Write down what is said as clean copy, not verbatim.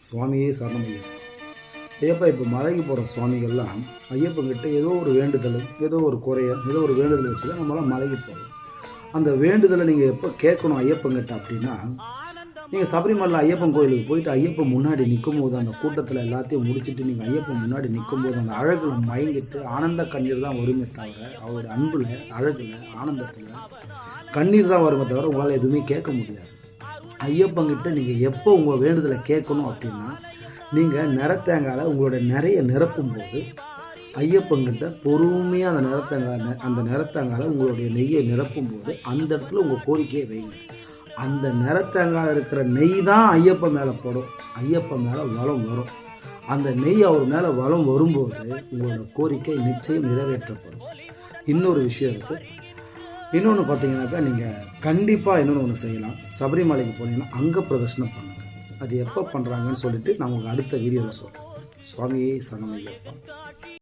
சுவாமியே சரணம் ஐயப்பா. ஐயப்பா, இப்போ மலைக்கு போகிற சுவாமிகள்லாம் ஐயப்பங்கிட்ட ஏதோ ஒரு வேண்டுதல், ஏதோ ஒரு குறைய, ஏதோ ஒரு வேண்டுதல் வச்சு தான் நம்மளாம் மலைக்கு போகிறோம். அந்த வேண்டுதலை நீங்கள் எப்போ கேட்கணும் ஐயப்பங்கிட்ட அப்படின்னா, நீங்கள் சபரிமலை ஐயப்பன் கோயிலுக்கு போயிட்டு ஐயப்பன் முன்னாடி நிற்கும் போது, அந்த கூட்டத்தில் எல்லாத்தையும் முடிச்சுட்டு நீங்கள் ஐயப்பன் முன்னாடி நிற்கும் போது, அந்த அழகில் மயங்கிட்டு ஆனந்த கண்ணீர் தான் வருமே தவிர, அவருடைய அன்பில், அழகில், ஆனந்தத்தில் கண்ணீர் தான் வருமே தவிர உங்களால் எதுவுமே கேட்க முடியாது. ஐயப்பங்கிட்ட நீங்கள் எப்போ உங்கள் வேண்டுதலை கேட்கணும் அப்படின்னா, நீங்கள் நிறத்தேங்காயில் உங்களோட நிறைய நிரப்பும் போது ஐயப்பங்கிட்ட பொறுமையாக அந்த நிறத்தேங்காயில் உங்களுடைய நெய்யை நிரப்பும் போது அந்த இடத்துல உங்கள் கோரிக்கையை வைங்க. அந்த நிறத்தேங்காய் இருக்கிற நெய் தான் ஐயப்பன் மேலே படும், ஐயப்பன் மேலே வளம் வரும். அந்த நெய் அவர் மேலே வளம் வரும்போது உங்களோட கோரிக்கை நிச்சயம் நிறைவேற்றப்படும். இன்னொரு விஷயம் இருக்குது. இன்னொன்று பார்த்தீங்கன்னாக்கா, நீங்கள் கண்டிப்பாக இன்னொன்று ஒன்று செய்யலாம். சபரிமலைக்கு போனீங்கன்னா அங்கே பிரதர்ஷனம் பண்ணுங்கள். அது எப்போ பண்ணுறாங்கன்னு சொல்லிட்டு நான் உங்களுக்கு அடுத்த வீடியோவில் சொல்கிறேன். சுவாமியே சரணம் ஐயப்பா.